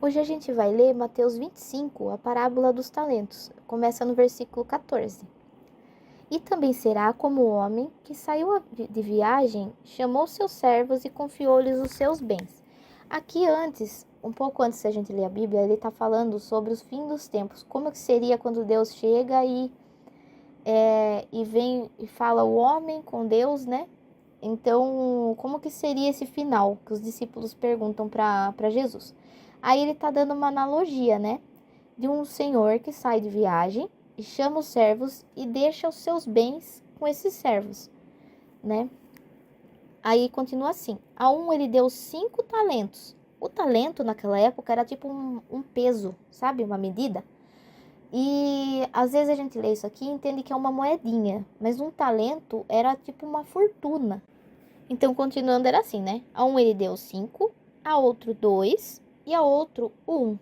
Hoje a gente vai ler Mateus 25, a parábola dos talentos. Começa no versículo 14. E também será como o homem que saiu de viagem, chamou seus servos e confiou-lhes os seus bens. Aqui antes, um pouco antes da gente ler a Bíblia, ele está falando sobre os fins dos tempos. Como que seria quando Deus chega e vem e fala o homem com Deus, né? Então, como que seria esse final? Que os discípulos perguntam para Jesus. Aí ele está dando uma analogia, né? De um senhor que sai de viagem e chama os servos e deixa os seus bens com esses servos, né? Aí continua assim: a um ele deu 5 talentos. O talento naquela época era tipo um peso, sabe? Uma medida. E às vezes a gente lê isso aqui e entende que é uma moedinha, mas um talento era tipo uma fortuna. Então, continuando, era assim, né? A um ele deu 5, a outro 2 e a outro 1.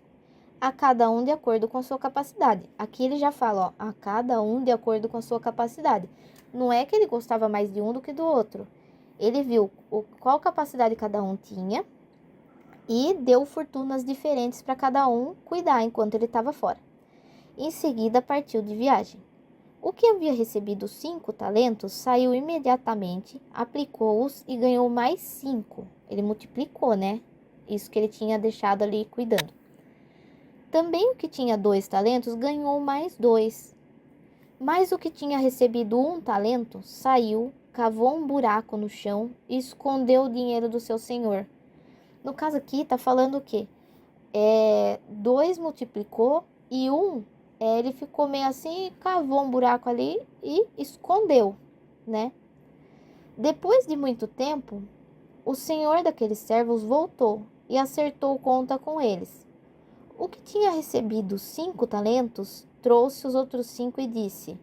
A cada um de acordo com a sua capacidade. Aqui ele já fala, ó, a cada um de acordo com a sua capacidade. Não é que ele gostava mais de um do que do outro. Ele viu qual capacidade cada um tinha e deu fortunas diferentes para cada um cuidar enquanto ele estava fora. Em seguida, partiu de viagem. O que havia recebido 5 talentos saiu imediatamente, aplicou-os e ganhou mais 5. Ele multiplicou, né? Isso que ele tinha deixado ali cuidando. Também o que tinha 2 talentos ganhou mais 2. Mas o que tinha recebido 1 talento saiu, cavou um buraco no chão e escondeu o dinheiro do seu senhor. No caso aqui, tá falando o quê? 2 multiplicou e 1 ele ficou meio assim, cavou um buraco ali e escondeu, né? Depois de muito tempo, o senhor daqueles servos voltou e acertou conta com eles. O que tinha recebido 5 talentos trouxe os outros 5 e disse: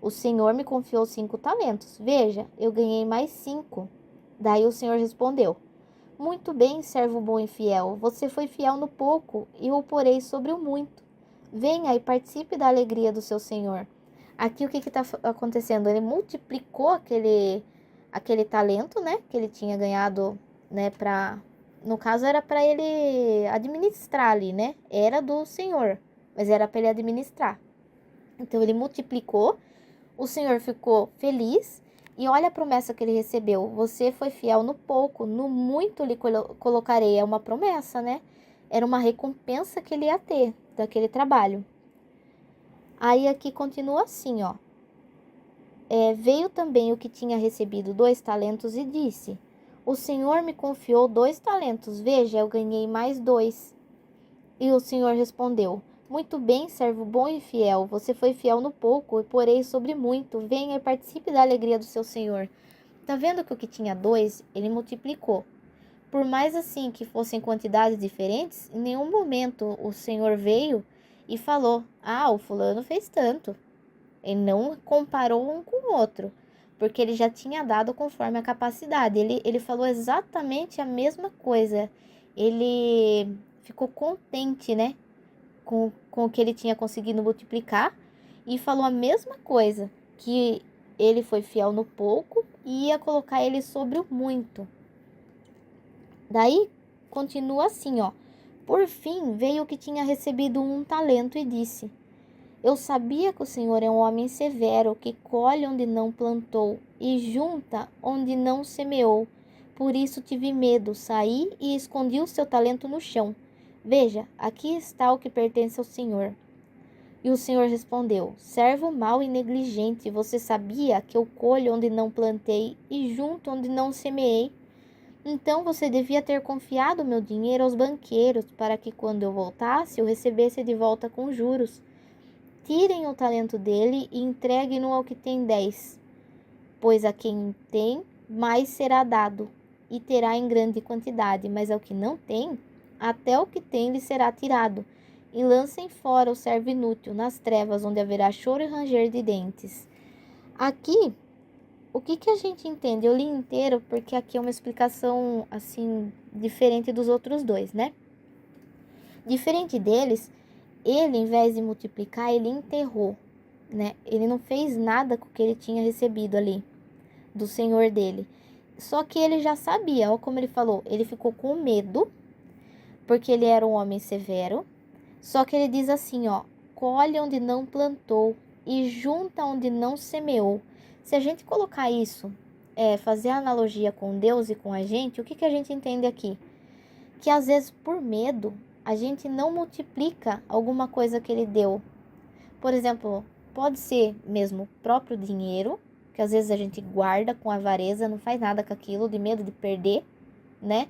o senhor me confiou 5 talentos. Veja, eu ganhei mais 5. Daí o senhor respondeu: muito bem, servo bom e fiel. Você foi fiel no pouco e o porei sobre o muito. Venha e participe da alegria do seu senhor. Aqui o que está acontecendo? Ele multiplicou aquele talento, né? Que ele tinha ganhado, né? No caso era para ele administrar ali, né? Era do senhor, mas era para ele administrar. Então ele multiplicou. O senhor ficou feliz. E olha a promessa que ele recebeu. Você foi fiel no pouco, no muito lhe colocarei. É uma promessa, né? Era uma recompensa que ele ia ter daquele trabalho. Aí aqui continua assim, ó. Veio também o que tinha recebido 2 talentos e disse: o senhor me confiou 2 talentos. Veja, eu ganhei mais 2. E o senhor respondeu: muito bem, servo bom e fiel. Você foi fiel no pouco e porei sobre muito. Venha e participe da alegria do seu senhor. Tá vendo que o que tinha 2, ele multiplicou. Por mais assim que fossem quantidades diferentes, em nenhum momento o senhor veio e falou: ah, o fulano fez tanto. Ele não comparou um com o outro, porque ele já tinha dado conforme a capacidade. Ele falou exatamente a mesma coisa. Ele ficou contente, né? Com o que ele tinha conseguido multiplicar e falou a mesma coisa, que ele foi fiel no pouco e ia colocar ele sobre o muito. Daí continua assim, ó. Por fim veio o que tinha recebido 1 talento e disse: eu sabia que o senhor é um homem severo, que colhe onde não plantou e junta onde não semeou. Por isso tive medo, saí e escondi o seu talento no chão. Veja, aqui está o que pertence ao senhor. E o senhor respondeu: servo mau e negligente, você sabia que eu colho onde não plantei e junto onde não semeei? Então você devia ter confiado meu dinheiro aos banqueiros, para que quando eu voltasse, eu recebesse de volta com juros. Tirem o talento dele e entreguem-no ao que tem 10, pois a quem tem, mais será dado, e terá em grande quantidade, mas ao que não tem, até o que tem lhe será tirado. E lancem fora o servo inútil nas trevas, onde haverá choro e ranger de dentes. Aqui, o que a gente entende? Eu li inteiro porque aqui é uma explicação, assim, diferente dos outros dois, né? Diferente deles, ele, em vez de multiplicar, ele enterrou, né? Ele não fez nada com o que ele tinha recebido ali, do senhor dele. Só que ele já sabia, ó, como ele falou, ele ficou com medo, porque ele era um homem severo. Só que ele diz assim, ó, colhe onde não plantou e junta onde não semeou. Se a gente colocar isso, fazer a analogia com Deus e com a gente, o que a gente entende aqui? Que às vezes por medo, a gente não multiplica alguma coisa que ele deu. Por exemplo, pode ser mesmo o próprio dinheiro, que às vezes a gente guarda com avareza, não faz nada com aquilo, de medo de perder, né?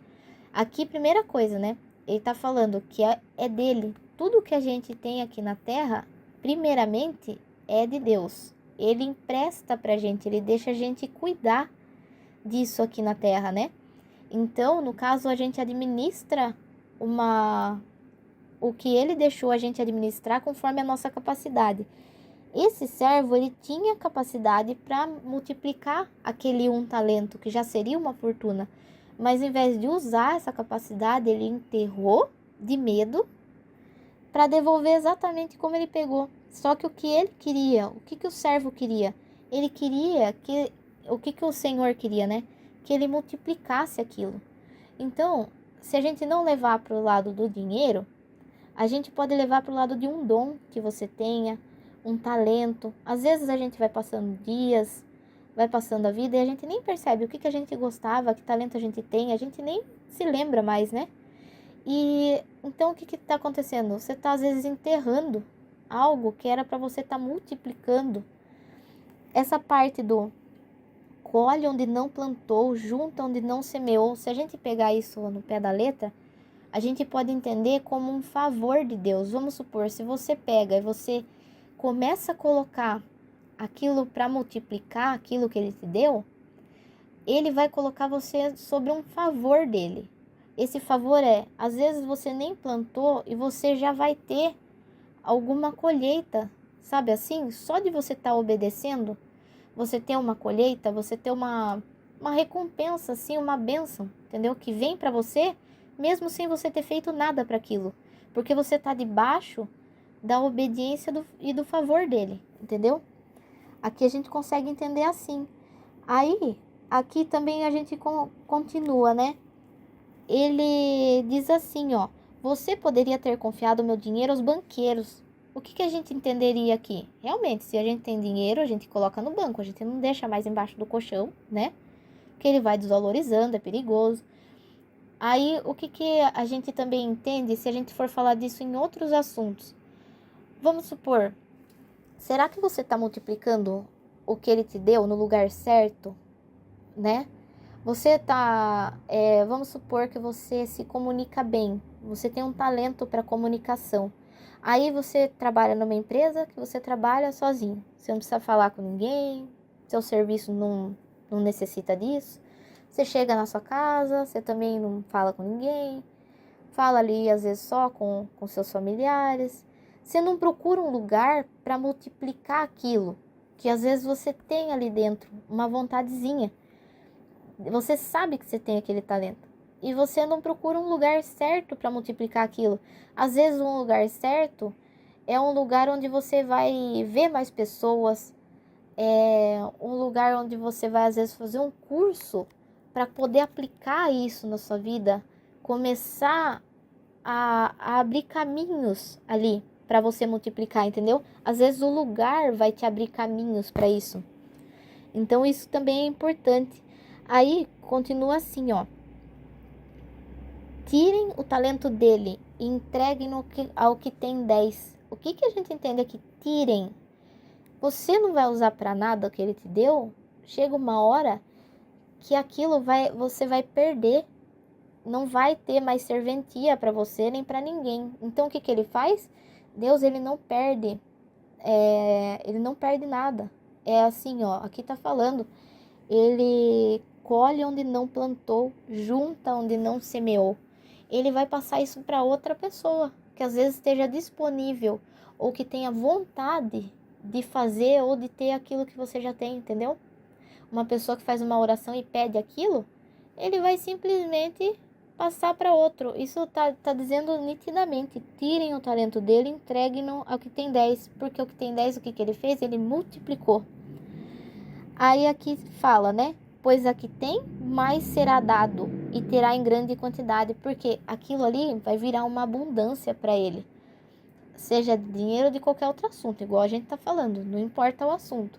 Aqui, primeira coisa, né? Ele tá falando que é dele. Tudo que a gente tem aqui na terra, primeiramente, é de Deus. Ele empresta pra gente, ele deixa a gente cuidar disso aqui na terra, né? Então, no caso, a gente administra o que ele deixou a gente administrar conforme a nossa capacidade. Esse servo, ele tinha capacidade para multiplicar aquele um talento, que já seria uma fortuna. Mas, em vez de usar essa capacidade, ele enterrou de medo para devolver exatamente como ele pegou. Só que o que ele queria, o que o servo queria? Ele queria que, o que o Senhor queria, né? Que ele multiplicasse aquilo. Então, se a gente não levar para o lado do dinheiro, a gente pode levar para o lado de um dom que você tenha, um talento. Às vezes a gente vai passando dias, vai passando a vida e a gente nem percebe o que a gente gostava, que talento a gente tem, a gente nem se lembra mais, né? E então o que está acontecendo? Você está às vezes enterrando algo que era para você estar multiplicando. Essa parte do colhe onde não plantou, junta onde não semeou. Se a gente pegar isso no pé da letra, a gente pode entender como um favor de Deus. Vamos supor, se você pega e você começa a colocar aquilo para multiplicar aquilo que ele te deu, ele vai colocar você sobre um favor dele. Esse favor às vezes você nem plantou e você já vai ter alguma colheita, sabe assim? Só de você estar obedecendo, você ter uma colheita, você ter uma recompensa, assim, uma bênção, entendeu? Que vem para você, mesmo sem você ter feito nada para aquilo. Porque você está debaixo da obediência e do favor dele, entendeu? Aqui a gente consegue entender assim. Aí, aqui também a gente continua, né? Ele diz assim, ó, você poderia ter confiado meu dinheiro aos banqueiros. O que a gente entenderia aqui? Realmente, se a gente tem dinheiro, a gente coloca no banco, a gente não deixa mais embaixo do colchão, né? Porque ele vai desvalorizando, é perigoso. Aí, o que a gente também entende se a gente for falar disso em outros assuntos? Vamos supor, será que você está multiplicando o que ele te deu no lugar certo, né? Você tá, vamos supor que você se comunica bem, você tem um talento para comunicação. Aí você trabalha numa empresa que você trabalha sozinho, você não precisa falar com ninguém, seu serviço não necessita disso. Você chega na sua casa, você também não fala com ninguém, fala ali às vezes só com seus familiares. Você não procura um lugar para multiplicar aquilo, que às vezes você tem ali dentro, uma vontadezinha. Você sabe que você tem aquele talento e você não procura um lugar certo para multiplicar aquilo. Às vezes um lugar certo é um lugar onde você vai ver mais pessoas, é um lugar onde você vai às vezes fazer um curso para poder aplicar isso na sua vida, começar a abrir caminhos ali para você multiplicar, entendeu? Às vezes o lugar vai te abrir caminhos para isso. Então isso também é importante. Aí, continua assim, ó. Tirem o talento dele e entreguem ao que tem 10. O que a gente entende aqui? Tirem. Você não vai usar para nada o que ele te deu. Chega uma hora que aquilo você vai perder. Não vai ter mais serventia para você nem para ninguém. Então, o que ele faz? Deus, ele não perde. Ele não perde nada. É assim, ó. Aqui tá falando. Ele colhe onde não plantou, junta onde não semeou. Ele vai passar isso para outra pessoa, que às vezes esteja disponível, ou que tenha vontade de fazer ou de ter aquilo que você já tem, entendeu? Uma pessoa que faz uma oração e pede aquilo, ele vai simplesmente passar para outro. Isso tá dizendo nitidamente, tirem o talento dele, entreguem-no ao que tem 10, porque o que tem 10, o que ele fez? Ele multiplicou. Aí aqui fala, né? Pois aqui tem mais será dado e terá em grande quantidade, porque aquilo ali vai virar uma abundância para ele. Seja de dinheiro ou de qualquer outro assunto, igual a gente está falando, não importa o assunto.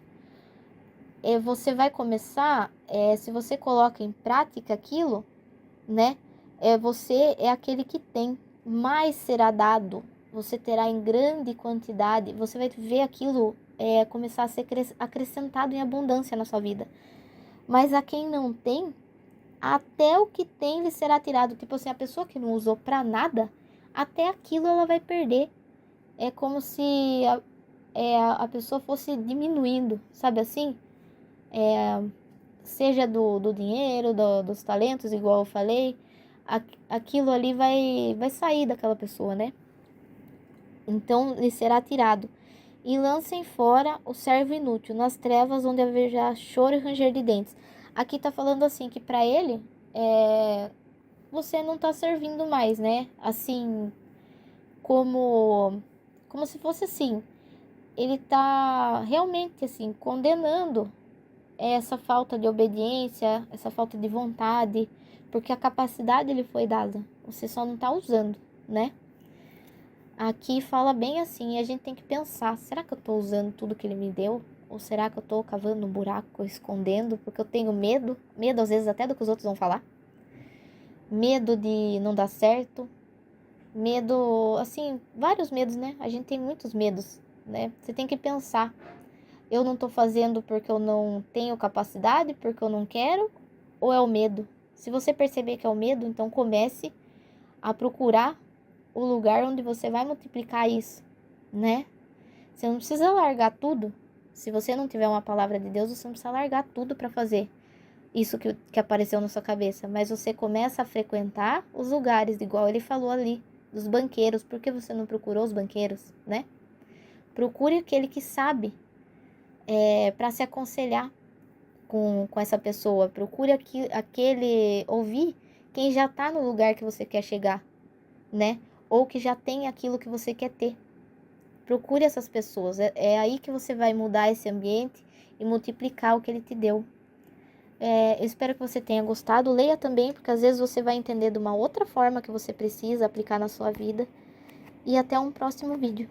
Você vai começar, se você coloca em prática aquilo, né? Você é aquele que tem, mais será dado, você terá em grande quantidade, você vai ver aquilo começar a ser acrescentado em abundância na sua vida. Mas a quem não tem, até o que tem lhe será tirado. Tipo assim, a pessoa que não usou pra nada, até aquilo ela vai perder. É como se a pessoa fosse diminuindo, sabe assim? Seja do dinheiro, dos talentos, igual eu falei, aquilo ali vai sair daquela pessoa, né? Então lhe será tirado. E lancem fora o servo inútil, nas trevas onde haverá choro e ranger de dentes. Aqui tá falando assim, que para ele, você não tá servindo mais, né? Assim, como se fosse assim. Ele tá realmente, assim, condenando essa falta de obediência, essa falta de vontade, porque a capacidade lhe foi dada, você só não tá usando, né? Aqui fala bem assim, a gente tem que pensar, será que eu tô usando tudo que ele me deu? Ou será que eu tô cavando um buraco, escondendo, porque eu tenho medo às vezes até do que os outros vão falar, medo de não dar certo, medo, assim, vários medos, né? A gente tem muitos medos, né? Você tem que pensar, eu não tô fazendo porque eu não tenho capacidade, porque eu não quero, ou é o medo? Se você perceber que é o medo, então comece a procurar o lugar onde você vai multiplicar isso, né? Você não precisa largar tudo. Se você não tiver uma palavra de Deus, você não precisa largar tudo para fazer isso que apareceu na sua cabeça. Mas você começa a frequentar os lugares, igual ele falou ali, dos banqueiros. Por que você não procurou os banqueiros, né? Procure aquele que sabe para se aconselhar com essa pessoa. Procure aquele ouvir quem já está no lugar que você quer chegar, né? Ou que já tem aquilo que você quer ter. Procure essas pessoas. É aí que você vai mudar esse ambiente e multiplicar o que ele te deu. Eu espero que você tenha gostado. Leia também, porque às vezes você vai entender de uma outra forma que você precisa aplicar na sua vida. E até um próximo vídeo.